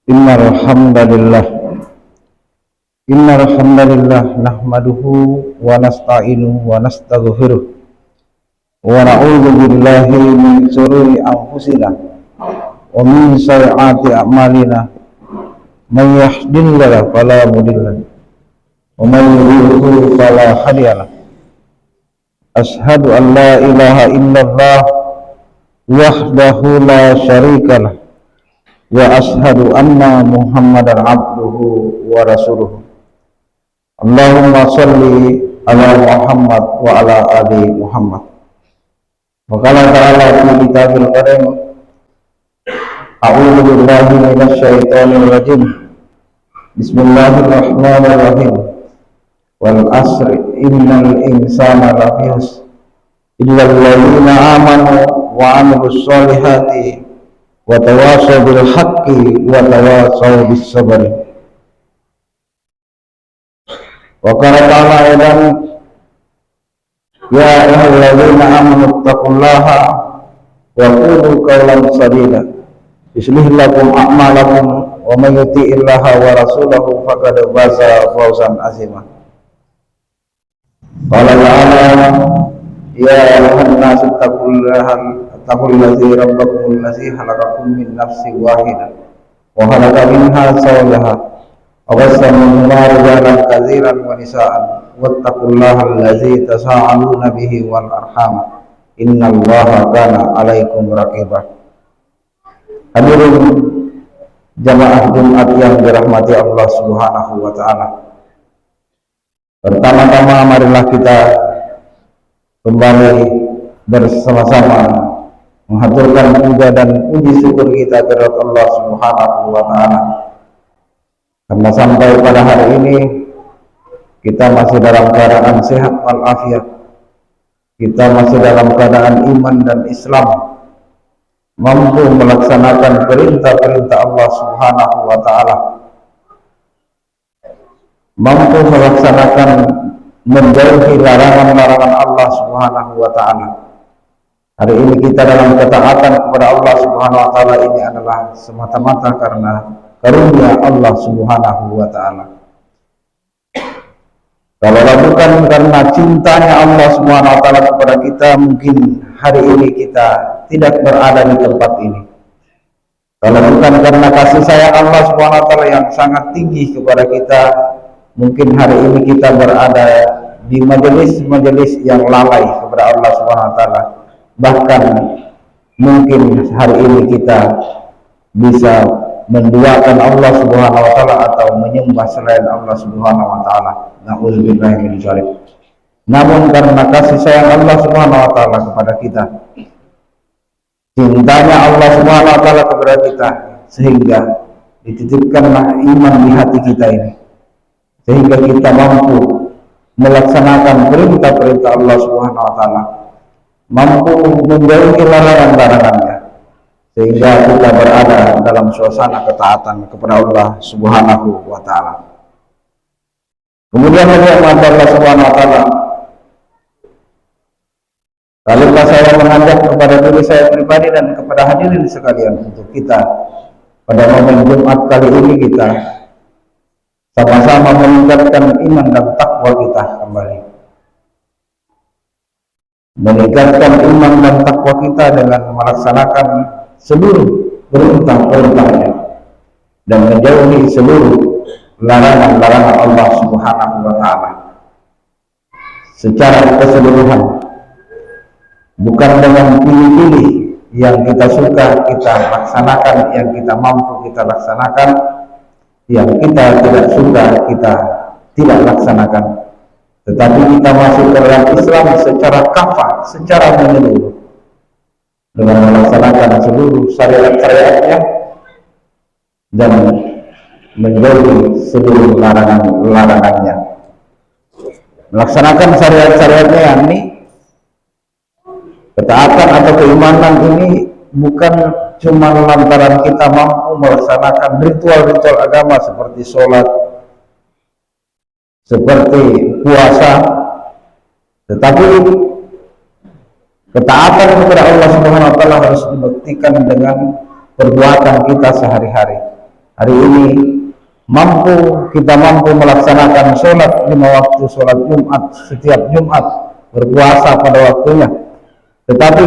Innal hamdalillah nahmaduhu wa nasta'inuhu wa nastaghfiruh wa na'udzu billahi min shururi anfusina wa min sayyiati a'malina. May yahdihillahu fala mudilla wa may yudlil fala hadiya. Asyhadu an la ilaha illallah wahdahu la syarikalah wa ashhadu anna Muhammadan abduhu wa rasuluhu. Allahumma sholli ala Muhammad wa ala ali Muhammad. Wa qala ta'ala fi kitabil karim, a'udzu billahi minasy syaithanir rajim. Bismillahirrahmanirrahim. Wal asri innal insana lafi khusr illa alladziina amanu wa 'amilus sholihati wa tawasaw bil haqqi wa tawasaw bis sabr. Wa qala ta'ala aidan, ya ayyuhalladzina amanu taqullaha wa qulu qawlan sadida yuslih lakum a'malakum wa may yuti'illaha wa rasulahu faqad faza fawzan 'azima. Qala ta'ala, ya ayyuhan nasu taqullazi rabbakumul ladzi khalaqakum min nafsin wahidah wa khalaqa minha zawjaha wa bassa minhuma rijalan katsiran wa nisaa'an wattaqullaha allazi tasaaluna bihi wal arham innallaha kana 'alaikum raqibah. Hadirin jamaah Jumat yang dirahmati Allah Subhanahu wa taala. Pertama-tama marilah kita kembali bersama-sama mengaturkan puja dan puji syukur kita kepada Allah Subhanahu wa taala, karena sampai pada hari ini kita masih dalam keadaan sehat walafiat, kita masih dalam keadaan iman dan Islam, mampu melaksanakan perintah-perintah Allah Subhanahu wa taala, mampu melaksanakan menjauhi larangan-larangan Allah Subhanahu wa taala. Hari ini kita dalam ketaatan kepada Allah Subhanahu wa taala ini adalah semata-mata karena karunia Allah Subhanahu wa taala. Kalau bukan karena cintanya Allah Subhanahu wa taala kepada kita, mungkin hari ini kita tidak berada di tempat ini. Kalau bukan karena kasih sayang Allah Subhanahu wa taala yang sangat tinggi kepada kita, mungkin hari ini kita berada di majelis-majelis yang lalai kepada Allah Subhanahu wa taala. Bahkan mungkin hari ini kita bisa menduakan Allah Subhanahu wa taala atau menyembah selain Allah Subhanahu wa taala. Na'udzubillahi min dzalik. Namun karena kasih sayang Allah Subhanahu wa taala kepada kita, cintanya Allah Subhanahu wa taala kepada kita, sehingga dititipkanlah iman di hati kita ini, sehingga kita mampu melaksanakan perintah-perintah Allah Subhanahu wa taala, mampu menjauhi larangan-larangannya, sehingga kita berada dalam suasana ketaatan kepada Allah Subhanahu wa taala. Kemudian Allah Subhanahu wa taala, kalaulah saya mengajak kepada diri saya pribadi dan kepada hadirin sekalian untuk kita pada momen Jumat kali ini kita sama-sama meningkatkan iman dan takwa kita kembali, meningkatkan iman dan takwa kita dengan melaksanakan seluruh perintah-perintahnya dan menjauhi seluruh larangan-larangan Allah Subhanahu wa taala secara keseluruhan, bukan dengan pilih-pilih yang kita suka kita laksanakan, yang kita mampu kita laksanakan, yang kita tidak suka kita tidak laksanakan, tetapi kita masuk ke dalam Islam secara kafah, secara menyeluruh, dengan melaksanakan seluruh syariat-syariatnya dan menjauhi seluruh larangan-larangannya. Melaksanakan syariat-syariatnya, yakni ketaatan atau keimanan ini bukan cuma lantaran kita mampu melaksanakan ritual-ritual agama seperti sholat, seperti puasa, tetapi ketaatan kepada Allah Subhanahu wa taala harus dibuktikan dengan perbuatan kita sehari-hari, hari ini kita mampu melaksanakan sholat 5 waktu sholat Jumat setiap Jumat, berpuasa pada waktunya, tetapi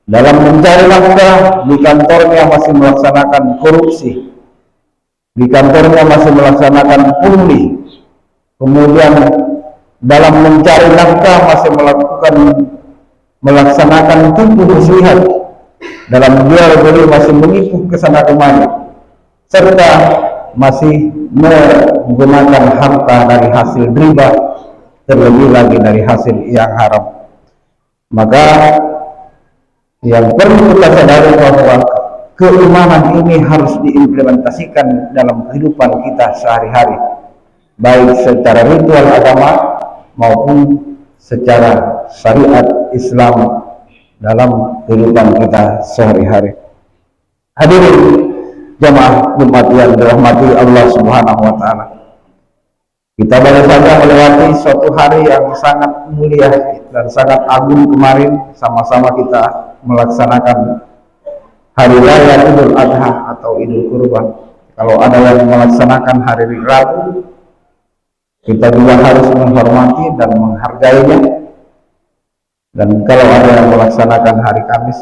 dalam mencari nafkah di kantornya masih melaksanakan korupsi, di kantornya masih melaksanakan pungli, kemudian dalam mencari nafkah masih melaksanakan tipu muslihat, dalam jual beli masih menipu kesana kemari, serta masih menggunakan harta dari hasil riba, terlebih lagi dari hasil yang haram. Maka yang perlu kita sadari bahwa keimanan ini harus diimplementasikan dalam kehidupan kita sehari-hari, baik secara ritual agama maupun secara syariat Islam dalam kehidupan kita sehari-hari. Hadirin jamaah Jumat yang dirahmati Allah Subhanahu wa taala. Kita baru saja melewati suatu hari yang sangat mulia dan sangat agung kemarin, sama-sama kita melaksanakan hari raya Idul Adha atau Idul Kurban. Kalau ada yang melaksanakan hari Rabu, kita juga harus menghormati dan menghargainya. Dan kalau ada yang melaksanakan hari Kamis,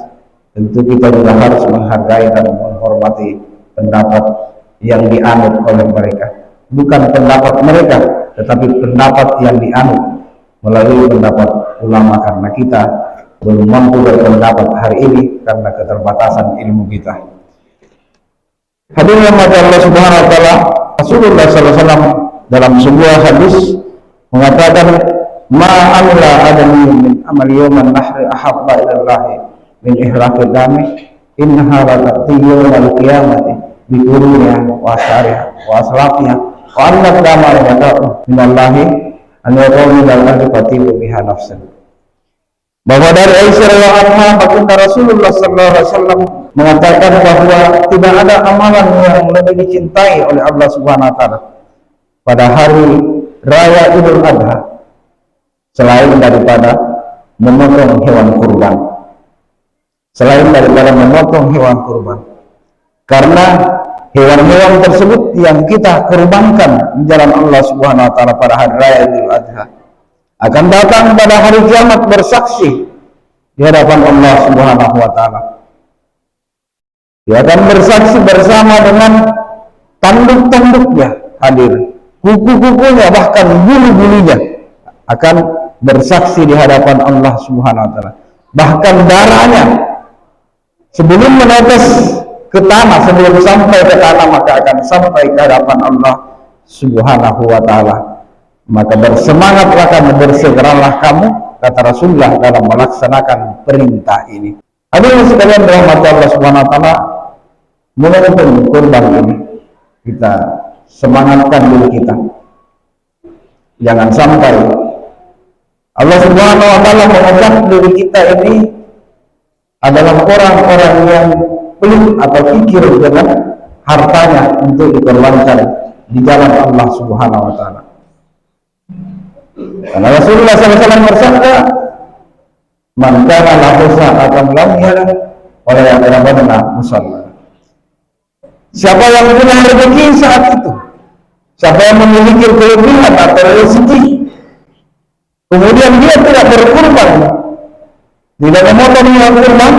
tentu kita juga harus menghargai dan menghormati pendapat yang dianut oleh mereka. Bukan pendapat mereka, tetapi pendapat yang dianut melalui pendapat ulama, karena kita belum mampu berpendapat hari ini karena keterbatasan ilmu kita. Hadirin Allah Subhanahu wa taala, Rasulullah SAW dalam sebuah hadis mengatakan, ma amila adami min amal yawman nahri ahabba ila Allah min ihraqid dami innaha la ta'ti yawmal qiyamati bi quruniha wa asariha wa aslafiha wa anna dama yata'u min Allah an yaqulu lil ardi fatibu biha nafsan. Bahwa dari Aisyah radhiyallahu anha, baginda Rasulullah sallallahu alaihi wasallam mengatakan bahwa tidak ada amalan yang lebih dicintai oleh Allah Subhanahu wa taala pada hari raya Idul Adha selain daripada memotong hewan kurban. Selain daripada memotong hewan kurban. Karena hewan-hewan tersebut yang kita kurbankan di jalan Allah Subhanahu wa taala pada hari raya Idul Adha akan datang pada hari kiamat bersaksi di hadapan Allah Subhanahu wa taala. Dia akan bersaksi bersama dengan tanduk-tanduknya hadir, kuku-kukunya, bahkan bulu-bulunya akan bersaksi di hadapan Allah Subhanahu wa taala. Bahkan darahnya sebelum menetes ke tanah, sebelum sampai ke tanah, maka akan sampai ke hadapan Allah Subhanahu wa taala. Maka bersemangatlah kamu, bersegeralah kamu, kata Rasulullah, dalam melaksanakan perintah ini. Hadirin sekalian dirahmati Allah Subhanahu wa taala, menuntun kurban ini kita semangatkan diri kita. Jangan sampai Allah Subhanahu wa taala mengajak diri kita ini adalah orang-orang yang pelit atau pikir dengan hartanya untuk dikorbankan di jalan Allah Subhanahu wa taala. Karena Rasulullah SAW bersabda, man kana lahu sa'atan lam yara wa la yaqrabanna musalla. Siapa yang punya rezeki saat itu, siapa yang memiliki kelebihan atau rezeki, kemudian dia tidak berkurban, tidak memotong hewan kurban,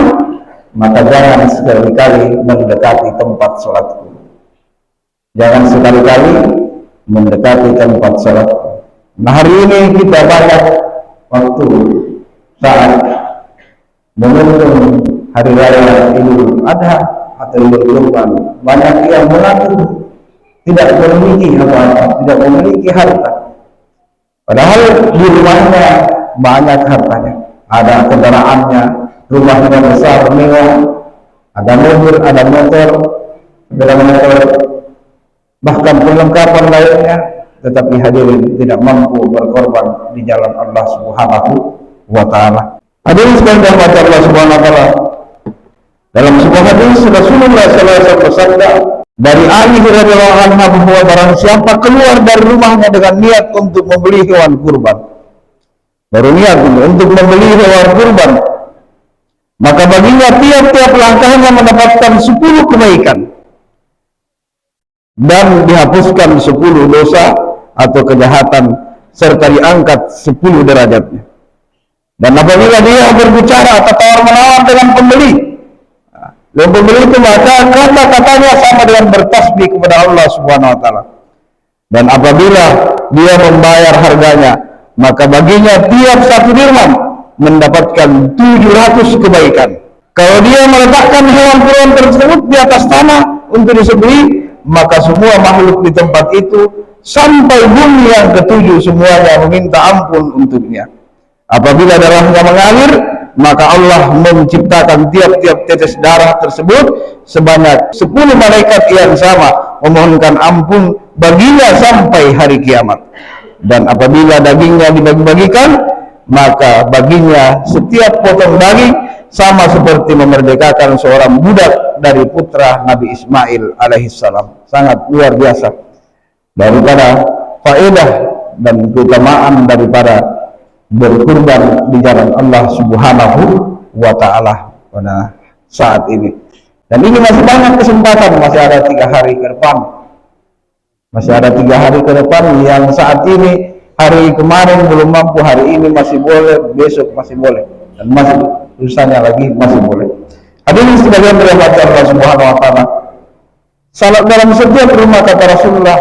maka jangan sekali-kali mendekati tempat sholatku. Jangan sekali-kali mendekati tempat sholatku. Nah, hari ini kita banyak waktu saat menuntun hari raya Idul Adha atau Idul Kurban, banyak yang mengaku tidak memiliki apa-apa, tidak memiliki harta, padahal di rumahnya banyak hartanya, ada kendaraannya, rumahnya besar mewah, ada mobil, ada motor, sepeda motor, bahkan perlengkapan lainnya, tetapi hadirin tidak mampu berkorban di jalan Allah Subhanahu wa taala. Hadirin sekalian dirahmati Allah Subhanahu wa taala, dalam sebuah hadis Rasulullah SAW bersabda dari Ali radhiyallahu anhu bahwa barang siapa keluar dari rumahnya dengan niat untuk membeli hewan kurban, baru niat untuk membeli hewan kurban, maka baginya tiap-tiap langkahnya mendapatkan 10 kebaikan. dan dihapuskan 10 dosa atau kejahatan serta diangkat 10 derajatnya. Dan apabila dia berbicara atau tawar-menawar dengan pembeli, dan pembeli itu maka kata-katanya sama dengan bertasbih kepada Allah Subhanahu wa taala. Dan apabila dia membayar harganya, maka baginya tiap satu dirham mendapatkan 700 kebaikan. Kalau dia meletakkan hewan kurban tersebut di atas tanah untuk disembelih, maka semua makhluk di tempat itu sampai bumi yang ketujuh semuanya meminta ampun untuknya. Apabila darahnya mengalir, maka Allah menciptakan tiap-tiap tetes darah tersebut sebanyak 10 malaikat yang sama memohonkan ampun baginya sampai hari kiamat. Dan apabila dagingnya dibagi-bagikan, maka baginya setiap potong daging sama seperti memerdekakan seorang budak dari putra Nabi Ismail alaihissalam. Sangat luar biasa daripada faedah dan keutamaan daripada berkurban di jalan Allah Subhanahu wa taala pada saat ini. Dan ini masih banyak kesempatan, masih ada 3 hari ke depan. Masih ada 3 hari ke depan yang saat ini, hari kemarin belum mampu, hari ini masih boleh, besok masih boleh, dan masih lusanya lagi masih boleh. Hadirin sebagian dirahmati Allah Subhanahu wa taala, salat dalam setiap rumah kata Rasulullah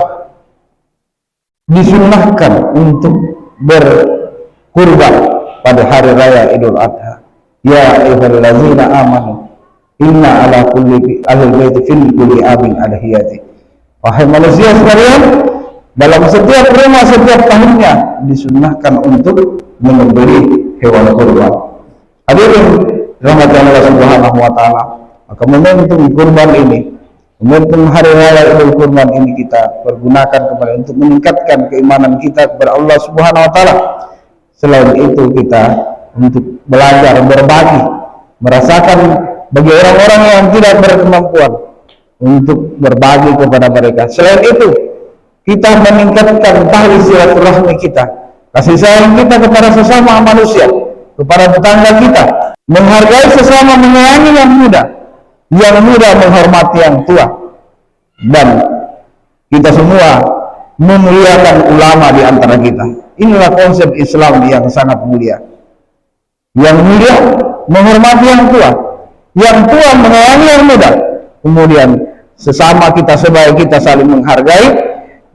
disunnahkan untuk berkurban pada hari raya Idul Adha. Ya ayyuhallazina amanu inna ala kulli ahli baiti fil kulli amin adhiyati. Wahai manusia sekalian, dalam setiap rumah setiap tahunnya disunnahkan untuk menyembelih hewan kurban. Hadirin rahmati Allah Subhanahu wa taala, maka momentum kurban ini, momentum hari raya Idul Kurban ini kita pergunakan kepada untuk meningkatkan keimanan kita kepada Allah Subhanahu wa taala. Selain itu kita untuk belajar berbagi, merasakan bagi orang-orang yang tidak berkemampuan untuk berbagi kepada mereka. Selain itu kita meningkatkan tali silaturahmi kita, kasih sayang kita kepada sesama manusia, kepada tetangga kita, menghargai sesama, menyayangi yang muda menghormati yang tua, dan kita semua memuliakan ulama di antara kita. Inilah konsep Islam yang sangat mulia. Yang mulia menghormati yang tua menyayangi yang muda, kemudian sesama kita sebaya kita saling menghargai,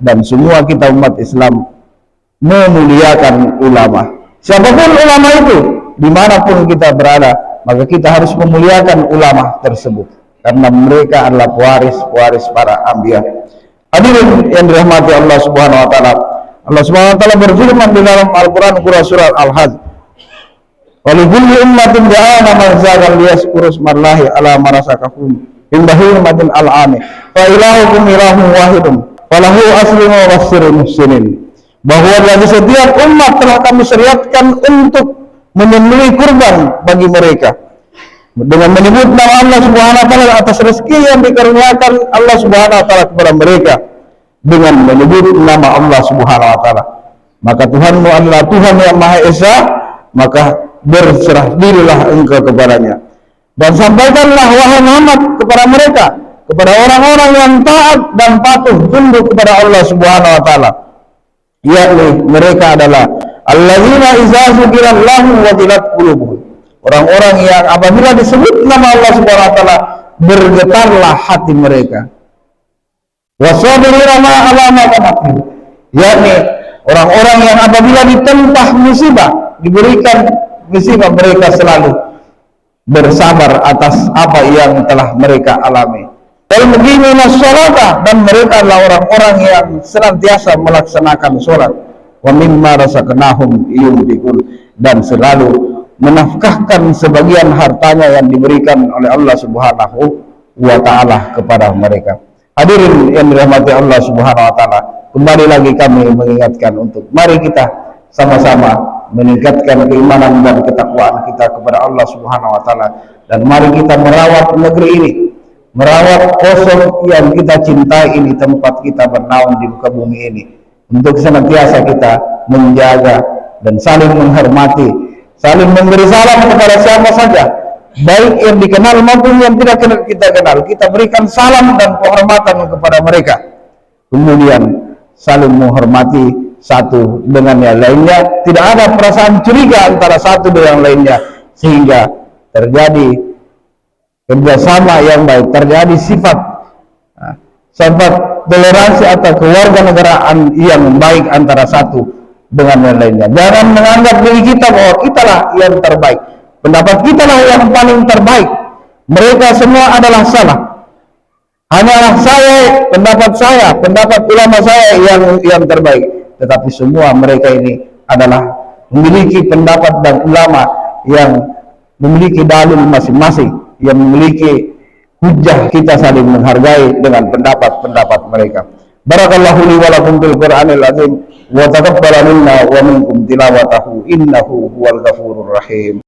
dan semua kita umat Islam memuliakan ulama. Siapapun ulama itu, dimanapun kita berada, maka kita harus memuliakan ulama tersebut, karena mereka adalah pewaris para anbiya. Hadirin yang dirahmati Allah Subhanahu wa taala, Allah Subhanahu wa taala berfirman di dalam Al-Qur'an surah Al-Hajj, "Wa li kulli ummatin ja'alna mansakan liyazkuru ismallahi ala ma razaqahum min bahimatil an'ami fa ilahukum ilahun wahidun falahu aslimu wa basyiril muhsinin." Bahwa bagi setiap umat telah kami syariatkan untuk menyembelih kurban bagi mereka dengan menyebut nama Allah Subhanahu wa taala atas rezeki yang dikaruniakan Allah Subhanahu wa taala kepada mereka dengan menyebut nama Allah Subhanahu wa taala. Maka Tuhanmu adalah Tuhan yang Maha Esa, maka berserah dirilah engkau kepadanya. Dan sampaikanlah wahai Muhammad kepada mereka, kepada orang-orang yang taat dan patuh tunduk kepada Allah Subhanahu wa taala, yakni mereka adalah allazina idza dzukirallahu wajilat qulubuhum, orang-orang yang apabila disebut nama Allah Subhanahu wa taala bergetarlah hati mereka. Wasabirina ala ma qadar, yakni orang-orang yang apabila ditempa musibah, diberikan musibah, mereka selalu bersabar atas apa yang telah mereka alami. Al-muqimina sholata, dan mereka adalah orang-orang yang senantiasa melaksanakan sholat. Wa mimma razaqnahum yunfiqun, dan selalu menafkahkan sebagian hartanya yang diberikan oleh Allah Subhanahu wa taala kepada mereka. Hadirin yang dirahmati Allah Subhanahu wa taala, kembali lagi kami mengingatkan untuk mari kita sama-sama meningkatkan keimanan dan ketakwaan kita kepada Allah Subhanahu wa taala, dan mari kita merawat negeri ini, merawat kosong yang kita cintai ini, tempat kita bernaung di muka bumi ini, untuk senantiasa kita menjaga dan saling menghormati, saling memberi salam kepada siapa saja, baik yang dikenal maupun yang tidak kita kenal. Kita berikan salam dan penghormatan kepada mereka, kemudian saling menghormati satu dengan yang lainnya, tidak ada perasaan curiga antara satu dengan lainnya, sehingga terjadi kerjasama yang baik, terjadi sifat toleransi atau kewarganegaraan yang baik antara satu dengan yang lainnya. Jangan menganggap diri kita bahwa kitalah yang terbaik, pendapat kitalah yang paling terbaik, mereka semua adalah salah, hanyalah saya, pendapat ulama saya yang terbaik. Tetapi semua mereka ini adalah memiliki pendapat dan ulama yang memiliki dalil masing-masing, yang memiliki hujah. Kita saling menghargai dengan pendapat-pendapat mereka. Barakallahu li wa lakum fil Qur'anil azim wa taqabbal minna wa minkum tilawatahu innahu huwal ghafurur rahim.